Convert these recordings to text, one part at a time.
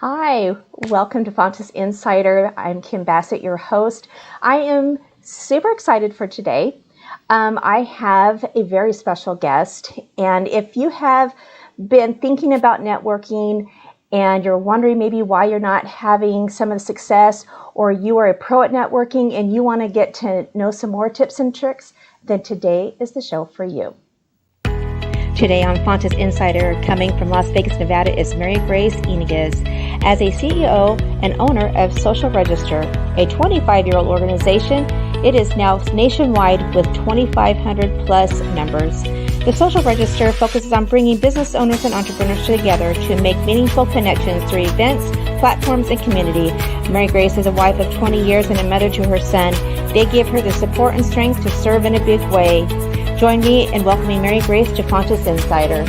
Hi, welcome to Fontis Insider. I'm Kim Bassett, your host. I am super excited for today. I have a very special guest, and if you have been thinking about networking and you're wondering maybe why you're not having some of the success, or you are a pro at networking and you want to get to know some more tips and tricks, then today is the show for you. Today on Fontis Insider, coming from Las Vegas, Nevada, is Mary Grace Yniguez. As a CEO and owner of Social Register, a 25-year-old organization, it is now nationwide with 2,500 plus members. The Social Register focuses on bringing business owners and entrepreneurs together to make meaningful connections through events, platforms, and community. Mary Grace is a wife of 20 years and a mother to her son. They give her the support and strength to serve in a big way. Join me in welcoming Mary Grace to Fontis Insider.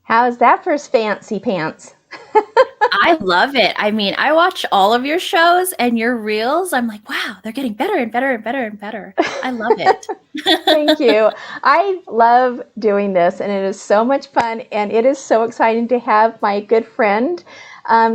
How's that for fancy pants? I love it. I mean, I watch all of your shows and your reels. I'm like, wow, they're getting better and better and better and better. I love it. Thank you. I love doing this, and it is so much fun, and it is so exciting to have my good friend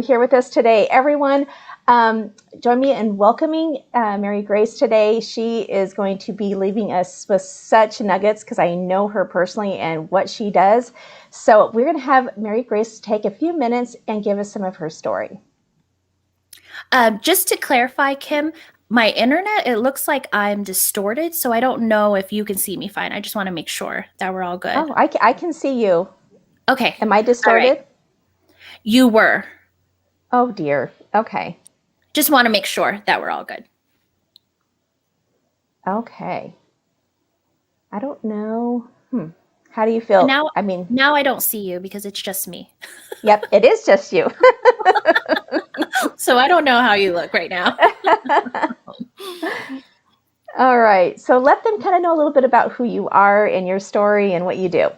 here with us today. Everyone, join me in welcoming Mary Grace today. She is going to be leaving us with such nuggets because I know her personally and what she does. So we're going to have Mary Grace take a few minutes and give us some of her story. Just to clarify, Kim, my internet, it looks like I'm distorted, so I don't know if you can see me fine. I just want to make sure that we're all good. Oh, I can see you. Okay. Am I distorted? Right. You were. Oh, dear. Okay. Just want to make sure that we're all good. Okay. I don't know. How do you feel? Now I don't see you because it's just me. Yep, it is just you. So I don't know how you look right now. All right. So let them kind of know a little bit about who you are and your story and what you do.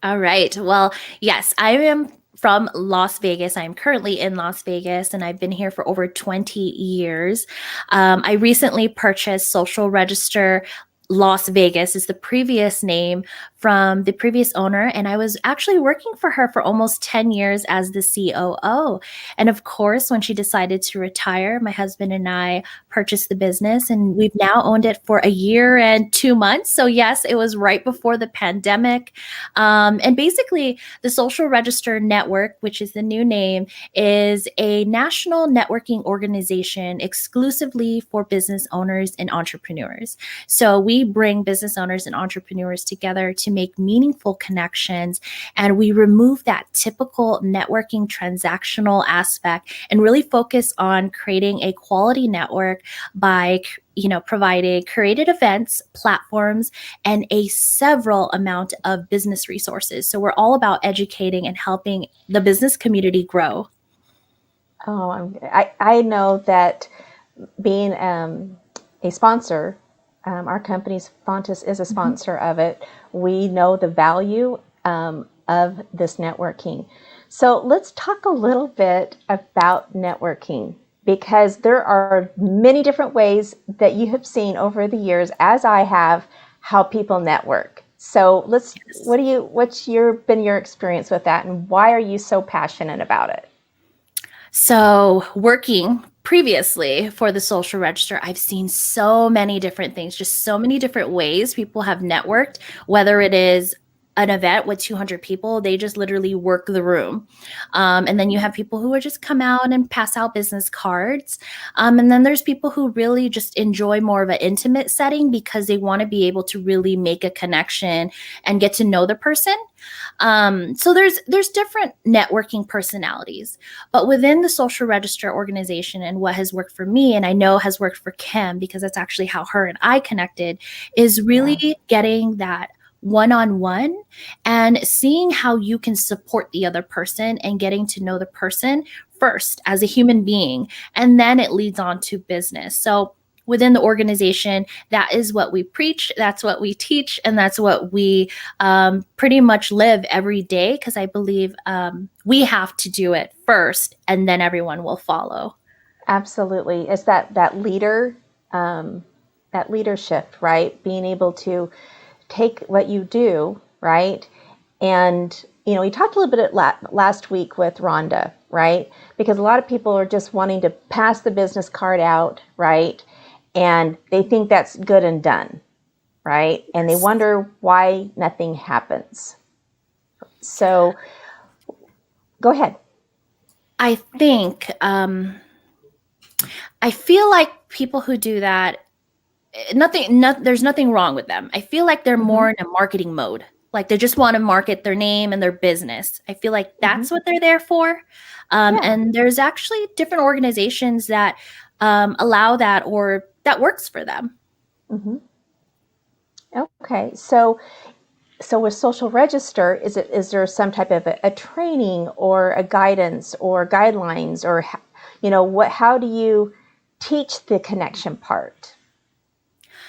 All right. Well, yes, I am from Las Vegas. I'm currently in Las Vegas, and I've been here for over 20 years. I recently purchased Social Register Las Vegas is the previous name from the previous owner. And I was actually working for her for almost 10 years as the COO. And of course, when she decided to retire, my husband and I purchased the business, and we've now owned it for a year and 2 months. So yes, it was right before the pandemic. And basically the Social Register Network, which is the new name, is a national networking organization exclusively for business owners and entrepreneurs. So we bring business owners and entrepreneurs together to make meaningful connections, and we remove that typical networking transactional aspect and really focus on creating a quality network by providing curated events, platforms, and a several amount of business resources. So we're all about educating and helping the business community grow. Oh, I know that being a sponsor, our company's Fontis is a sponsor of it. We know the value of this networking. So let's talk a little bit about networking, because there are many different ways that you have seen over the years, as I have, how people network. So what's been your experience with that, and why are you so passionate about it? So working previously for the Social Register, I've seen so many different things, just so many different ways people have networked, whether it is an event with 200 people, they just literally work the room. And then you have people who would just come out and pass out business cards. And then there's people who really just enjoy more of an intimate setting because they want to be able to really make a connection and get to know the person. So there's different networking personalities, but within the Social Register organization, and what has worked for me, and I know has worked for Kim, because that's actually how her and I connected, is really getting that one-on-one and seeing how you can support the other person and getting to know the person first as a human being, and then it leads on to business. So within the organization, that is what we preach, that's what we teach, and that's what we pretty much live every day, because I believe we have to do it first and then everyone will follow. Absolutely. It's that leader, that leadership, right? Being able to take what you do, right? And, we talked a little bit last week with Rhonda, right? Because a lot of people are just wanting to pass the business card out, right? And they think that's good and done, right? Yes. And they wonder why nothing happens. So go ahead. I think, I feel like people who do that, there's nothing wrong with them. I feel like they're more in a marketing mode. Like they just want to market their name and their business. I feel like that's what they're there for. And there's actually different organizations that allow that, or that works for them. Okay. So with Social Register, is there some type of a training or a guidance or guidelines, or how do you teach the connection part?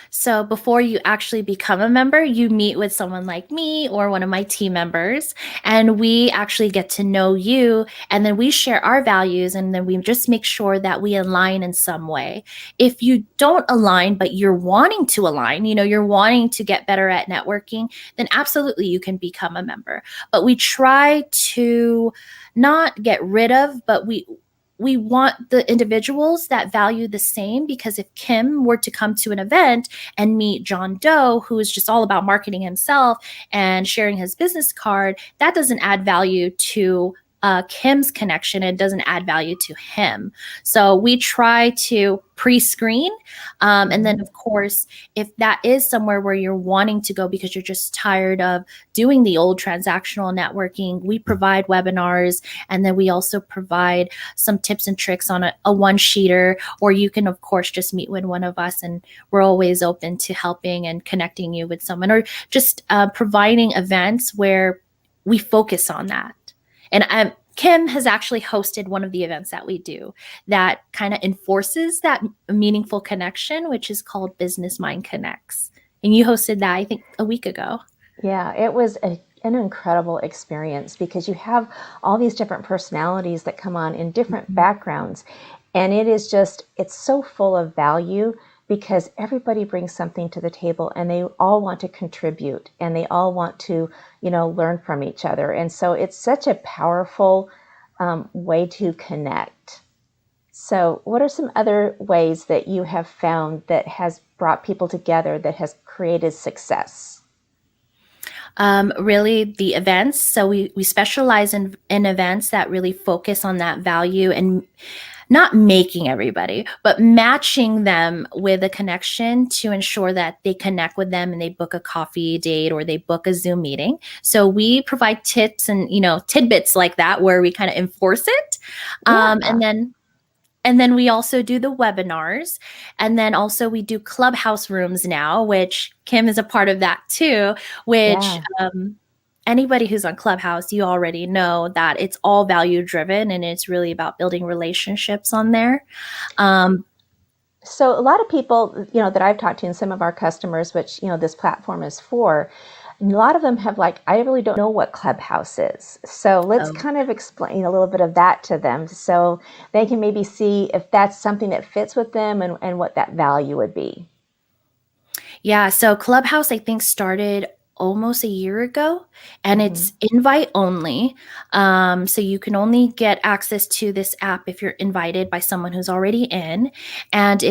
So before you actually become a member, you meet with someone like me or one of my team members, and we actually get to know you, and then we share our values, and then we just make sure that we align in some way. If you don't align, but you're wanting to align, you're wanting to get better at networking, then absolutely you can become a member. But we try to not get rid of, but we want the individuals that value the same, because if Kim were to come to an event and meet John Doe, who is just all about marketing himself and sharing his business card, that doesn't add value to Kim's connection. It doesn't add value to him. So we try to pre-screen. And then, of course, if that is somewhere where you're wanting to go because you're just tired of doing the old transactional networking, we provide webinars. And then we also provide some tips and tricks on a one-sheeter, or you can, of course, just meet with one of us, and we're always open to helping and connecting you with someone, or just providing events where we focus on that. And Kim has actually hosted one of the events that we do that kind of enforces that meaningful connection, which is called Business Mind Connects. And you hosted that, I think, a week ago. Yeah, it was an incredible experience, because you have all these different personalities that come on in different backgrounds. And it's so full of value, because everybody brings something to the table, and they all want to contribute, and they all want to, learn from each other. And so it's such a powerful way to connect. So what are some other ways that you have found that has brought people together, that has created success? Really the events. So we specialize in events that really focus on that value, and not making everybody, but matching them with a connection to ensure that they connect with them and they book a coffee date or they book a Zoom meeting. So we provide tips and, tidbits like that where we kind of enforce it. And then we also do the webinars. And then also we do Clubhouse rooms now, which Kim is a part of that too, which anybody who's on Clubhouse, you already know that it's all value driven, and it's really about building relationships on there. So a lot of people, that I've talked to, and some of our customers, which, this platform is for, a lot of them have I really don't know what Clubhouse is. So let's kind of explain a little bit of that to them, so they can maybe see if that's something that fits with them, and what that value would be. Yeah. So Clubhouse, I think, started almost a year ago, and it's invite only. So you can only get access to this app if you're invited by someone who's already in. And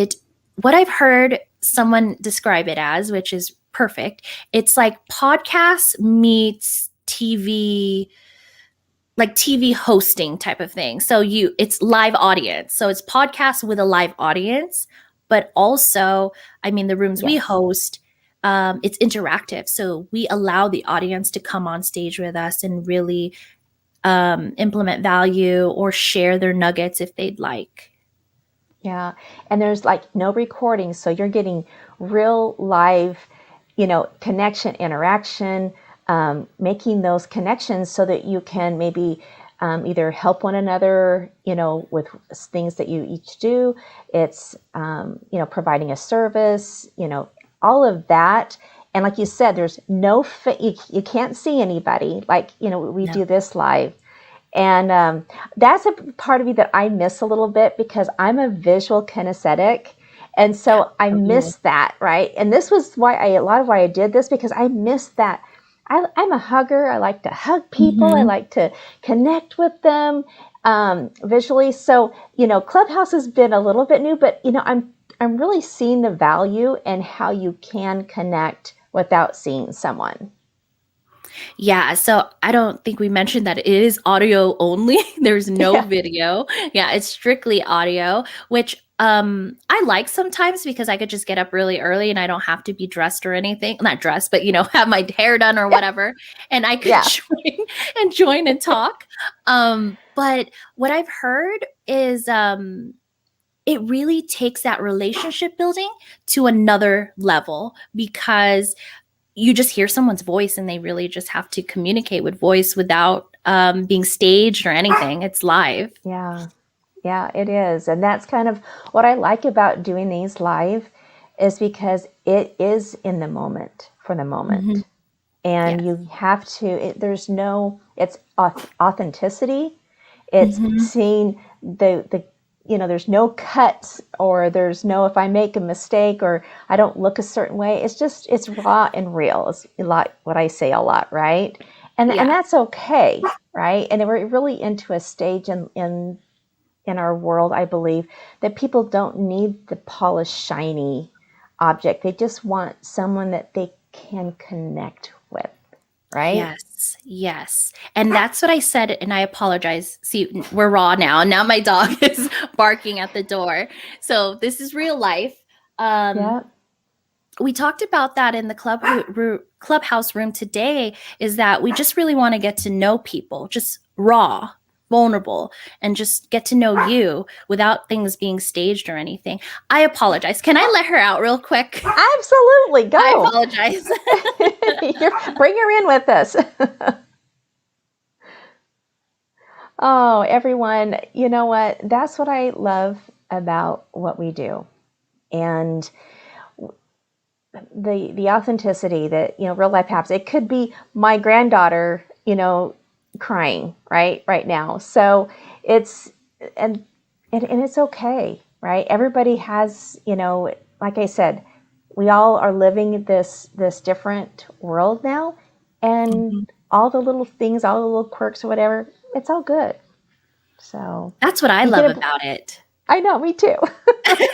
what I've heard someone describe it as, which is perfect, it's like podcasts meets TV, like TV hosting type of thing. So it's live audience. So it's podcasts with a live audience, but also, the rooms we host, it's interactive. So we allow the audience to come on stage with us and really implement value or share their nuggets if they'd like. Yeah. And there's no recording. So you're getting real live, connection, interaction, making those connections so that you can maybe either help one another, with things that you each do. It's, providing a service, all of that. And like you said, there's no, you can't see anybody. Like, we No. do this live. And that's a part of me that I miss a little bit because I'm a visual kinesthetic. And so I Oh, miss that, right? And this was why a lot of why I did this, because I miss that. I'm a hugger. I like to hug people. I mhm. like to connect with them visually. So, Clubhouse has been a little bit new, but, I'm really seeing the value in how you can connect without seeing someone. Yeah, so I don't think we mentioned that it is audio only. There's no Yeah. video. Yeah, it's strictly audio, which I like sometimes because I could just get up really early and I don't have to be dressed or anything. Not dressed, but have my hair done or Yeah. whatever, and I could Yeah. join and talk. But what I've heard is it really takes that relationship building to another level because you just hear someone's voice and they really just have to communicate with voice without being staged or anything. It's live. Yeah. Yeah, it is. And that's kind of what I like about doing these live is because it is in the moment for the Hmm. moment. And Yes. you have to, there's no, it's authenticity. It's Hmm. seeing there's no cuts or there's no, if I make a mistake or I don't look a certain way, it's raw and real. It's a lot what I say a lot, right? And Yeah. that's okay, right? And we're really into a stage in our world, I believe, that people don't need the polished, shiny object. They just want someone that they can connect with, right? Yes. Yes. And that's what I said. And I apologize. See, we're raw now. And now my dog is barking at the door. So this is real life. Um, Yeah. we talked about that in the clubhouse room today, is that we just really want to get to know people, just raw, vulnerable, and just get to know you without things being staged or anything. I apologize. Can I let her out real quick? Absolutely. I Go. apologize. Bring her in with us. Oh, everyone, you know what? That's what I love about what we do. And the authenticity that, real life happens. It could be my granddaughter, crying right now. So it's and and it's okay, right? Everybody has, like I said, we all are living this different world now, and Mhm. all the little things, all the little quirks or whatever, it's all good. So That's what I you get love a, about it. I know, me too.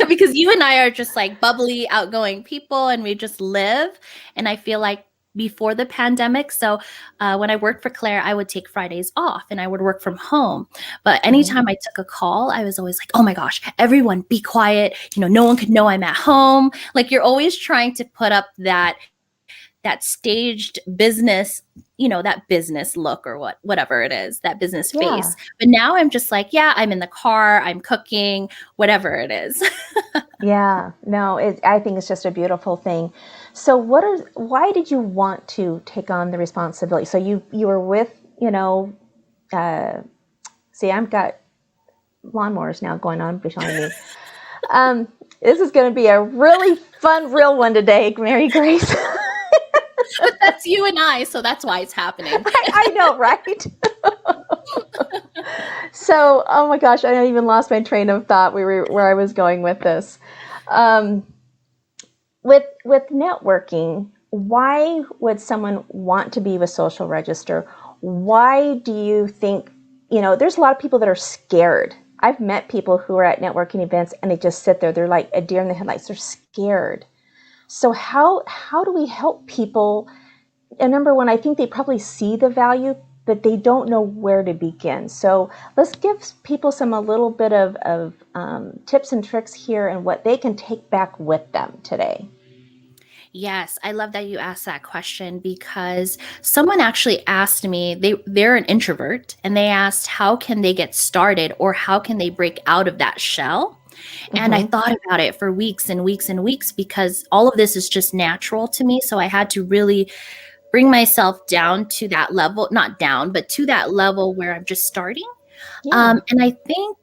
Because you and I are just like bubbly, outgoing people, and we just live. And I feel like before the pandemic, so when I worked for Claire, I would take Fridays off and I would work from home. But Mhm. anytime I took a call, I was always like, oh my gosh, everyone be quiet. No one could know I'm at home. Like you're always trying to put up that staged business, that business look or whatever it is, that business Yeah. face. But now I'm just like, yeah, I'm in the car, I'm cooking, whatever it is. Yeah, no, I think it's just a beautiful thing. So why did you want to take on the responsibility? So you were with, uh, see, I've got lawnmowers now going on behind me. Um, this is going to be a really fun, real one today, Mary Grace. But that's you and I, so that's why it's happening. I know, right? So, oh my gosh, I even lost my train of thought. Where I was going with this. Um, with networking, why would someone want to be with Social Register? Why do you think, there's a lot of people that are scared. I've met people who are at networking events and they just sit there. They're like a deer in the headlights. They're scared. So how do we help people? And number one, I think they probably see the value, but they don't know where to begin. So let's give people a little bit of tips and tricks here and what they can take back with them today. Yes, I love that you asked that question because someone actually asked me, they're an introvert, and they asked how can they get started or how can they break out of that shell? And I Mm-hmm. thought about it for weeks and weeks and weeks because all of this is just natural to me, so I had to really bring myself down to that level, not down, but to that level where I'm just starting. Yeah. And I think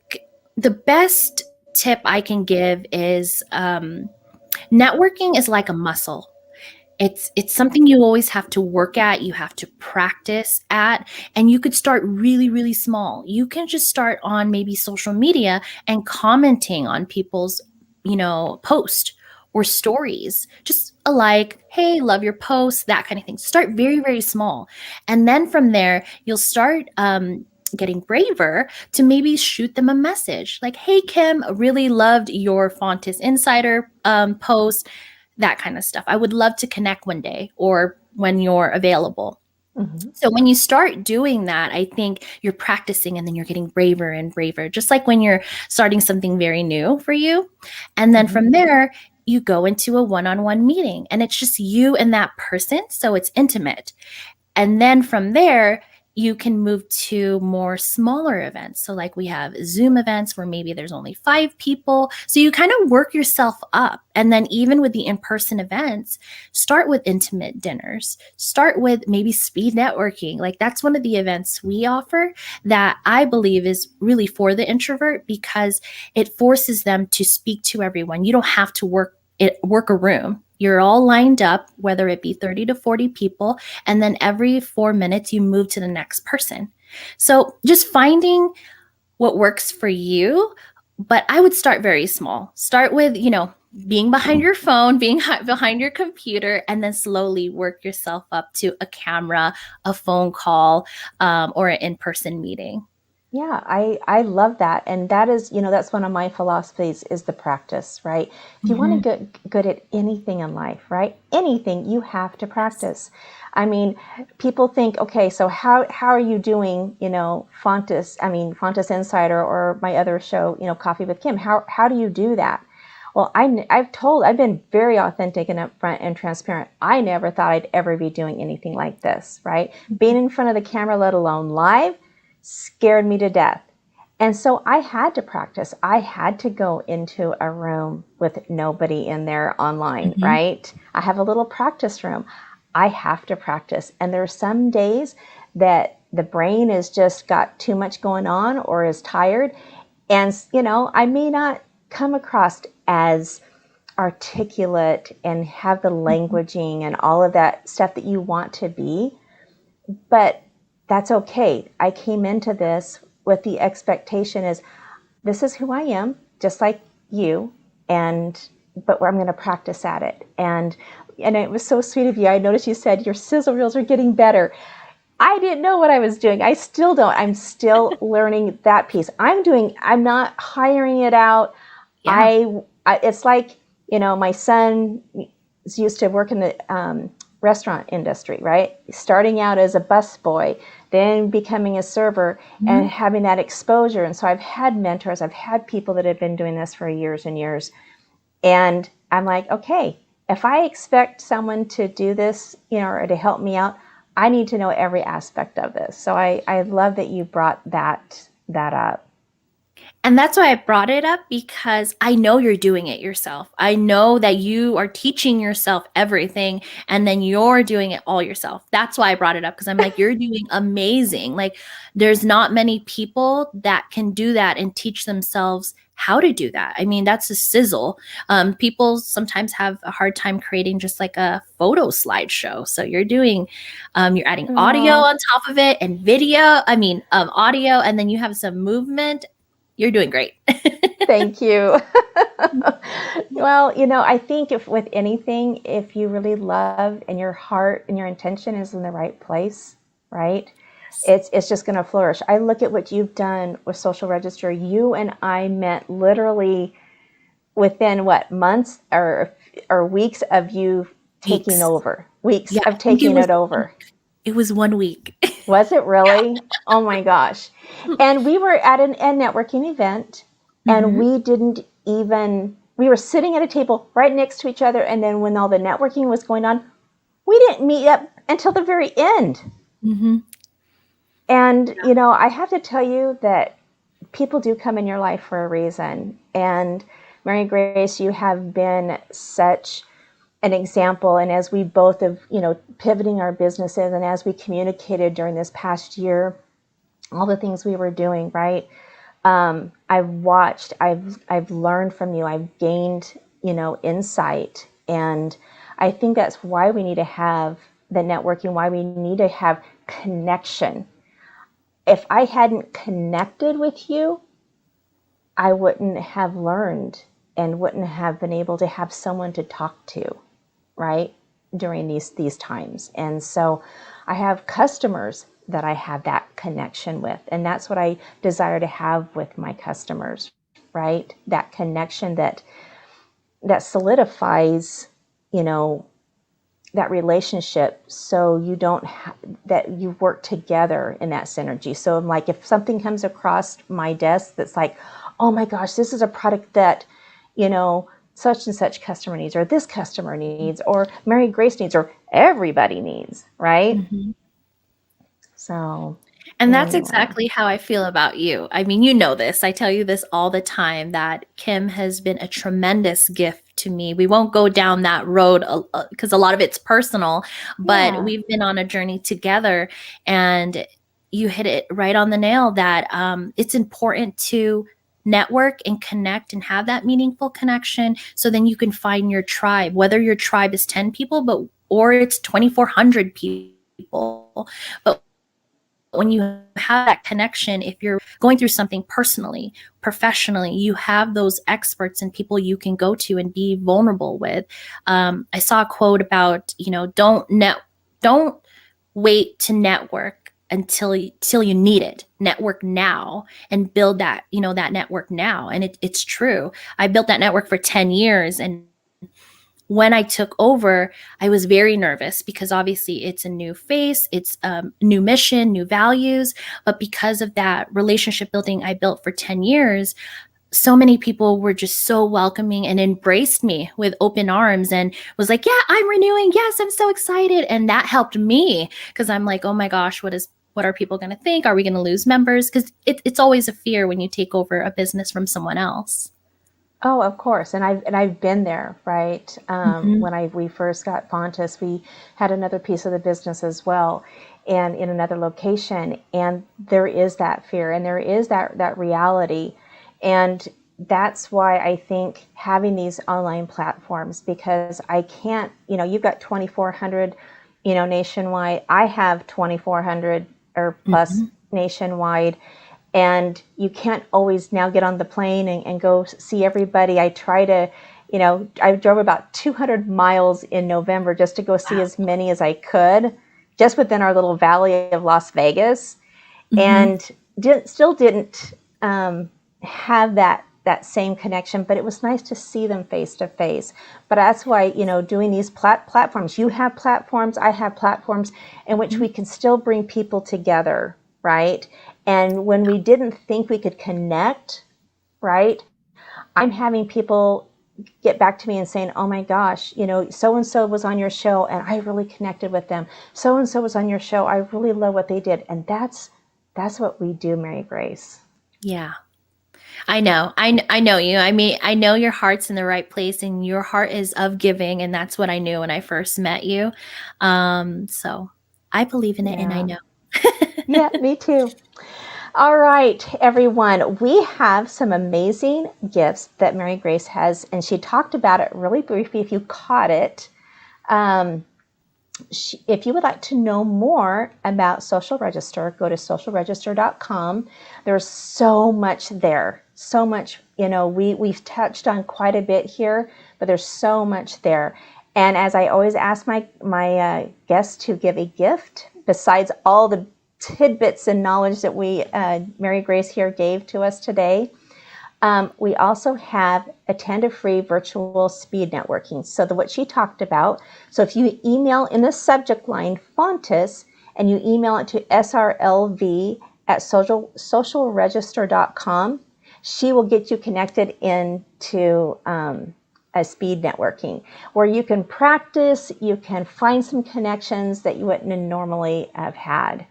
the best tip I can give is networking is like a muscle. It's something you always have to work at, you have to practice at, and you could start really, really small. You can just start on maybe social media and commenting on people's, post or stories. Just a like, hey, love your post, that kind of thing. Start very, very small. And then from there, you'll start getting braver to maybe shoot them a message like, hey, Kim, really loved your Fontis Insider post, that kind of stuff. I would love to connect one day or when you're available. Mm-hmm. So when you start doing that, I think you're practicing and then you're getting braver and braver, just like when you're starting something very new for you. And then Mm-hmm. from there, you go into a one-on-one meeting and it's just you and that person. So it's intimate. And then from there, you can move to more smaller events. So, like we have Zoom events where maybe there's only 5 people. So, you kind of work yourself up. And then, even with the in person events, start with intimate dinners, start with maybe speed networking. Like, that's one of the events we offer that I believe is really for the introvert because it forces them to speak to everyone. You don't have to work a room. You're all lined up, whether it be 30 to 40 people, and then every 4 minutes you move to the next person. So just finding what works for you, but I would start very small. Start with, being behind your phone, being behind your computer, and then slowly work yourself up to a camera, a phone call, or an in-person meeting. Yeah, I love that. And that is, that's one of my philosophies is the practice, right? If you want to get good at anything in life, right? Anything, you have to practice. I mean, people think, okay, so how are you doing, Fontis Insider or my other show, Coffee with Kim? How do you do that? Well, I've been very authentic and upfront and transparent. I never thought I'd ever be doing anything like this, right? Being in front of the camera, let alone live, scared me to death. And so I had to practice. I had to go into a room with nobody in there online, right? I have a little practice room. I have to practice. And there are some days that the brain has just got too much going on or is tired. And, I may not come across as articulate and have the languaging and all of that stuff that you want to be, but that's okay. I came into this with the expectation is this is who I am, just like you, but I'm going to practice at it. And it was so sweet of you. I noticed you said your sizzle reels are getting better. I didn't know what I was doing. I still don't. I'm still learning that piece. I'm not hiring it out. Yeah. It's like, my son is used to work in the restaurant industry, right? Starting out as a busboy, then becoming a server and having that exposure. And so I've had mentors, I've had people that have been doing this for years and years. And I'm like, okay, if I expect someone to do this, or to help me out, I need to know every aspect of this. So I love that you brought that up. And that's why I brought it up because I know you're doing it yourself. I know that you are teaching yourself everything and then you're doing it all yourself. That's why I brought it up because I'm like, you're doing amazing. Like, there's not many people that can do that and teach themselves how to do that. I mean, that's a sizzle. People sometimes have a hard time creating just like a photo slideshow. So you're adding audio on top of it and video, audio, and then you have some movement. You're doing great. Thank you. Well, I think with anything, if you really love and your heart and your intention is in the right place, right? It's just going to flourish. I look at what you've done with Social Register. You and I met literally within months or weeks of you taking over. Weeks of taking it over. It was 1 week. Was it really? Yeah. Oh my gosh. And we were at a networking event and we were sitting at a table right next to each other. And then when all the networking was going on, we didn't meet up until the very end. And, I have to tell you that people do come in your life for a reason. And Mary Grace, you have been such an example, and as we both have, pivoting our businesses, and as we communicated during this past year, all the things we were doing, right? I've watched, I've learned from you, I've gained, insight. And I think that's why we need to have the networking, why we need to have connection. If I hadn't connected with you, I wouldn't have learned and wouldn't have been able to have someone to talk to, right, during these times. And so I have customers that I have that connection with, and that's what I desire to have with my customers, right? That connection that solidifies, that relationship, so you don't that you work together in that synergy. So I'm like, if something comes across my desk that's like, oh my gosh, this is a product that, such and such customer needs, or this customer needs, or Mary Grace needs, or everybody needs, right? Mm-hmm. So, and that's exactly how I feel about you. I mean, you know this. I tell you this all the time, that Kim has been a tremendous gift to me. We won't go down that road because a lot of it's personal, but we've been on a journey together, and you hit it right on the nail that it's important to network and connect and have that meaningful connection, so then you can find your tribe, whether your tribe is 10 people, or it's 2,400 people. But when you have that connection, if you're going through something personally, professionally, you have those experts and people you can go to and be vulnerable with. I saw a quote about, don't wait to network until you need it. Network now and build that, that network now. And it's true. I built that network for 10 years, and when I took over, I was very nervous because obviously it's a new face, it's a new mission, new values. But because of that relationship building I built for 10 years, so many people were just so welcoming and embraced me with open arms and was like, yeah, I'm renewing. Yes, I'm so excited. And that helped me because I'm like, oh my gosh, what are people going to think? Are we going to lose members? Because it's always a fear when you take over a business from someone else. Oh, of course, and I've been there, right? When we first got Fontis, we had another piece of the business as well, and in another location, and there is that fear, and there is that reality, and that's why I think having these online platforms, because I can't, you've got 2,400, nationwide. I have 2,400 or plus nationwide. And you can't always now get on the plane and go see everybody. I try to, I drove about 200 miles in November just to go see as many as I could, just within our little valley of Las Vegas. And still didn't have that same connection, but it was nice to see them face to face. But that's why, doing these platforms, you have platforms, I have platforms in which we can still bring people together, right? And when we didn't think we could connect, right, I'm having people get back to me and saying, oh my gosh, so-and-so was on your show and I really connected with them. So-and-so was on your show. I really love what they did. And that's what we do, Mary Grace. Yeah. I know. I know you. I mean, I know your heart's in the right place and your heart is of giving. And that's what I knew when I first met you. So I believe in it and I know. Yeah, me too. All right, everyone. We have some amazing gifts that Mary Grace has, and she talked about it really briefly if you caught it. If you would like to know more about Social Register, go to socialregister.com. There's so much there. So much, we've touched on quite a bit here, but there's so much there. And as I always ask my guests to give a gift, besides all the tidbits and knowledge that Mary Grace here gave to us today, we also have attend a free virtual speed networking. So what she talked about. So if you email in the subject line Fontis and you email it to srlv@socialregister.com, she will get you connected into a speed networking where you can practice, you can find some connections that you wouldn't normally have had.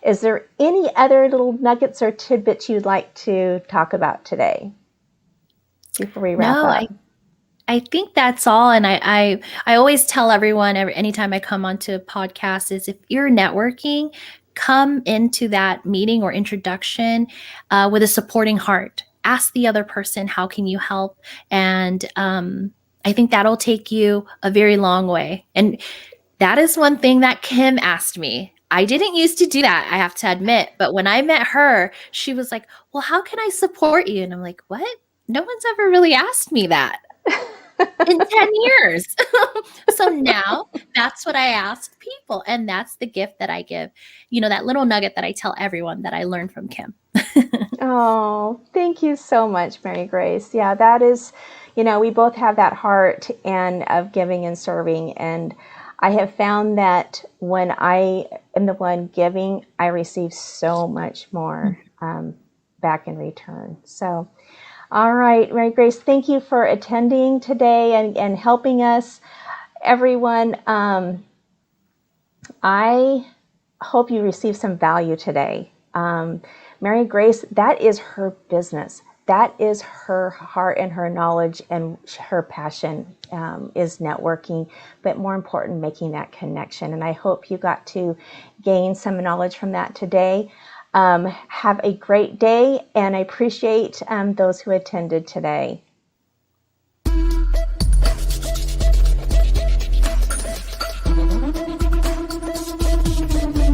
Is there any other little nuggets or tidbits you'd like to talk about today before we wrap up? I think that's all. And I always tell everyone anytime I come onto a podcast is if you're networking, come into that meeting or introduction with a supporting heart. Ask the other person, how can you help? And I think that'll take you a very long way. And that is one thing that Kim asked me. I didn't used to do that, I have to admit. But when I met her, she was like, well, how can I support you? And I'm like, what? No one's ever really asked me that in 10 years. So now that's what I ask people. And that's the gift that I give, that little nugget that I tell everyone that I learned from Kim. Oh, thank you so much, Mary Grace. Yeah, that is, we both have that heart and of giving and serving. And I have found that when I am the one giving, I receive so much more back in return. So, all right, Mary Grace, thank you for attending today and helping us. Everyone, I hope you receive some value today. Mary Grace, that is her business. That is her heart and her knowledge and her passion is networking, but more important, making that connection. And I hope you got to gain some knowledge from that today. Have a great day, and I appreciate those who attended today.